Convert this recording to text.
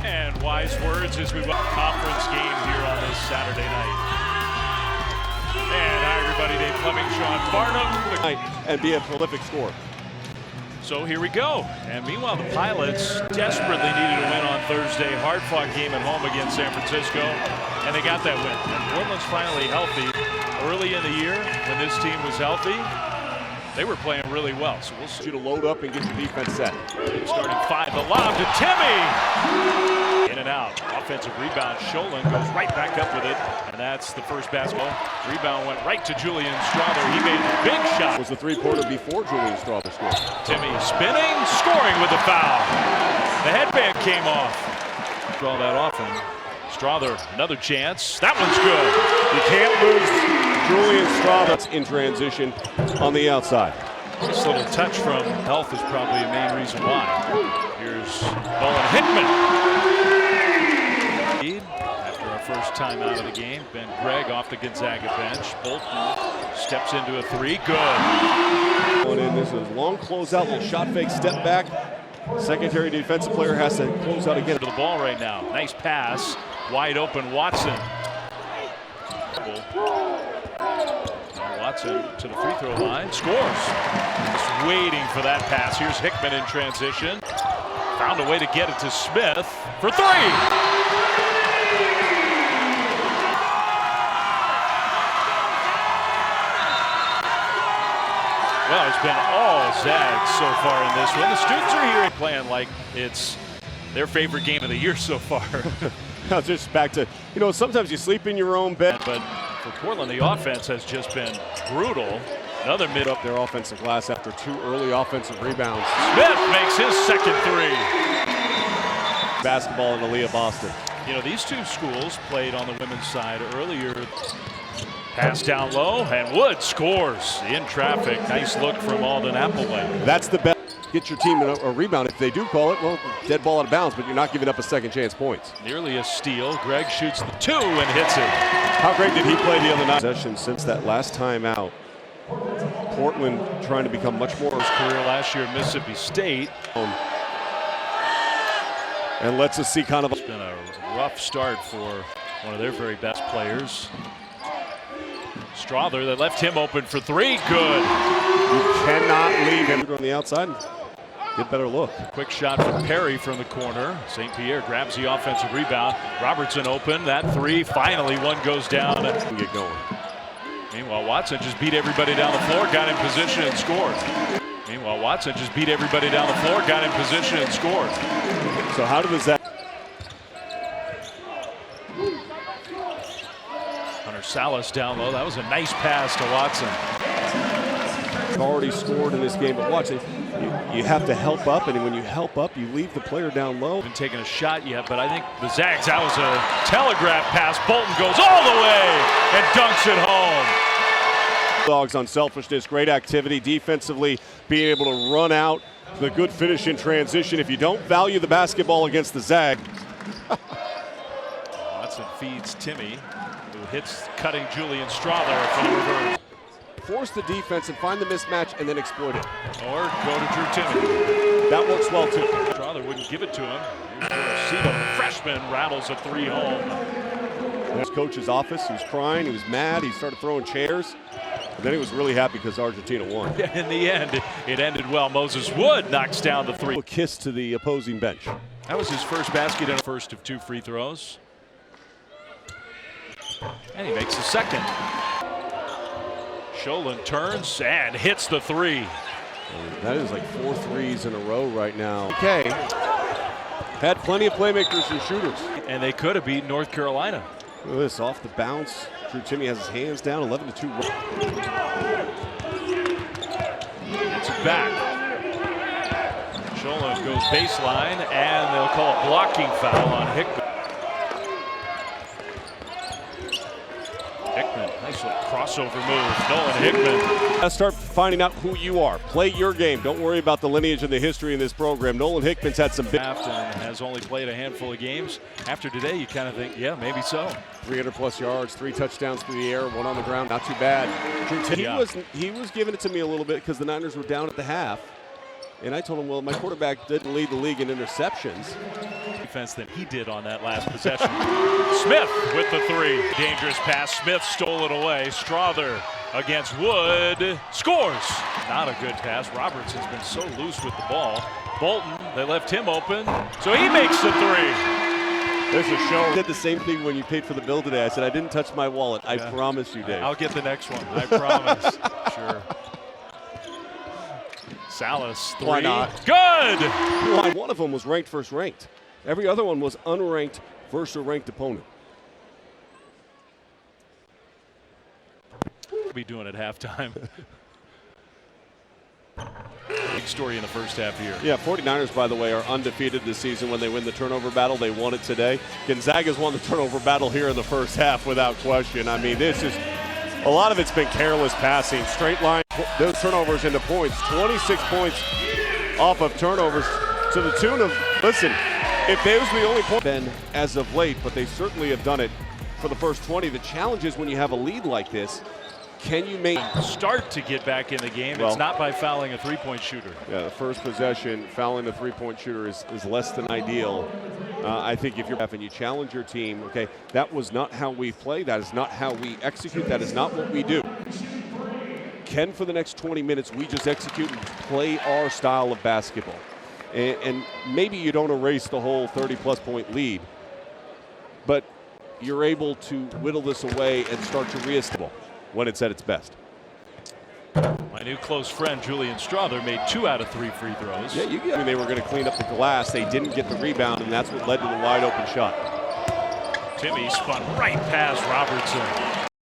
And wise words as we welcome conference game here on this Saturday night. And hi everybody, Dave Fleming, Sean Barnum. And be a prolific scorer. So here we go. And meanwhile, the Pilots desperately needed a win on Thursday. Hard-fought game at home against San Francisco. And they got that win. And Portland's finally healthy. Early in the year, when this team was healthy, they were playing really well. So we'll see. You to load up and get your defense set. Starting five, the lob to Timmy. In and out. Offensive rebound. Sholin goes right back up with it. And that's the first basketball. Rebound went right to Julian Strother. He made a big shot. It was the three-pointer before Julian Strother scored. Timmy spinning, scoring with the foul. The headband came off. Draw that often. Strother, another chance. That one's good. You can't lose Julian Strother in transition on the outside. This little touch from Health is probably a main reason why. Here's Bowen Hickman. After our first time out of the game, Ben Gregg off the Gonzaga bench. Bolton steps into a three. Good. Going in, this is a long closeout, little shot fake, step back. Secondary defensive player has to close out again. To the ball right now. Nice pass. Wide open Watson. Watson to the free throw line. Scores. Just waiting for that pass. Here's Hickman in transition. Found a way to get it to Smith for three. Well, it's been all Zags so far in this one. The students are here playing like it's their favorite game of the year so far. Just back to, sometimes you sleep in your own bed. But for Portland, the offense has just been brutal. Another mid up their offensive glass after two early offensive rebounds. Smith makes his second three. Basketball in Aaliyah, Boston. These two schools played on the women's side earlier. Pass down low, and Wood scores in traffic. Nice look from Alden Applewhite. That's the best. Get your team a rebound. If they do call it, well, dead ball out of bounds, but you're not giving up a second chance points. Nearly a steal. Gregg shoots the two and hits it. How great did he play the other night? Possession since that last time out. Portland trying to become much more. His career last year at Mississippi State. And lets us see kind of. It's been a rough start for one of their very best players. Strother, that left him open for three. Good. You cannot leave him on the outside. Get better look. Quick shot from Perry from the corner. St. Pierre grabs the offensive rebound. Robertson open. That three. Finally, one goes down. Get going. Meanwhile, Watson just beat everybody down the floor, got in position and scored. Meanwhile, Watson just beat everybody down the floor, got in position and scored. So how does that? Hunter Salas down low. That was a nice pass to Watson. Already scored in this game, but watch it. You have to help up, and when you help up, you leave the player down low. Haven't taken a shot yet, but I think the Zags, that was a telegraph pass. Bolton goes all the way and dunks it home. Dogs on selfishness, great activity defensively, being able to run out the good finish in transition. If you don't value the basketball against the Zags. Watson feeds Timmy, who hits cutting Julian Strother for the reverse. Force the defense and find the mismatch and then exploit it. Or go to Drew Timmy. That works well too. Strother wouldn't give it to him. Here's the freshman rattles a three home. His coach's office, he was crying, he was mad, he started throwing chairs. And then he was really happy because Argentina won. In the end, it ended well. Moses Wood knocks down the three. A kiss to the opposing bench. That was his first basket and first of two free throws. And he makes the second. Sholin turns and hits the three. That is like 4 threes in a row right now. Okay. Had plenty of playmakers and shooters. And they could have beaten North Carolina. Look at this, off the bounce. Drew Timmy has his hands down, 11-2. Gets it back. Sholin goes baseline, and they'll call a blocking foul on Hickman. Hickman, nice little crossover move. Nolan Hickman. Start finding out who you are. Play your game. Don't worry about the lineage and the history in this program. Nolan Hickman's had some big. And has only played a handful of games. After today, you kind of think, yeah, maybe so. 300+ yards, 3 touchdowns through the air, 1 on the ground. Not too bad. He was giving it to me a little bit because the Niners were down at the half. And I told him, well, my quarterback didn't lead the league in interceptions. Defense than he did on that last possession. Smith with the 3. Dangerous pass. Smith stole it away. Strother against Wood. Scores. Not a good pass. Robertson's been so loose with the ball. Bolton, they left him open, so he makes the 3. There's a show. I did the same thing when you paid for the bill today. I said, I didn't touch my wallet. I promise you, Dave. I'll get the next one. I promise. Sure. Salas, 3. Why not? Good! One of them was ranked versus ranked. Every other one was unranked versus a ranked opponent. We'll be doing at halftime. Big story in the first half here. Yeah, 49ers, by the way, are undefeated this season when they win the turnover battle. They won it today. Gonzaga's won the turnover battle here in the first half without question. I mean, this is a lot of it's been careless passing. Straight line, those turnovers into points. 26 points off of turnovers to the tune of, listen, if there's the only point been as of late, but they certainly have done it for the first 20. The challenge is when you have a lead like this, can you make start to get back in the game? Well, it's not by fouling a 3-point shooter. Yeah, the first possession, fouling a 3-point shooter is less than ideal. I think if you're and you challenge your team, okay, that was not how we play. That is not how we execute. That is not what we do. Can for the next 20 minutes we just execute and play our style of basketball? And maybe you don't erase the whole 30-plus point lead, but you're able to whittle this away and start to reestablish when it's at its best. My new close friend Julian Strother made 2 out of 3 free throws. Yeah, I mean, they were going to clean up the glass. They didn't get the rebound, and that's what led to the wide open shot. Timmy spun right past Robertson.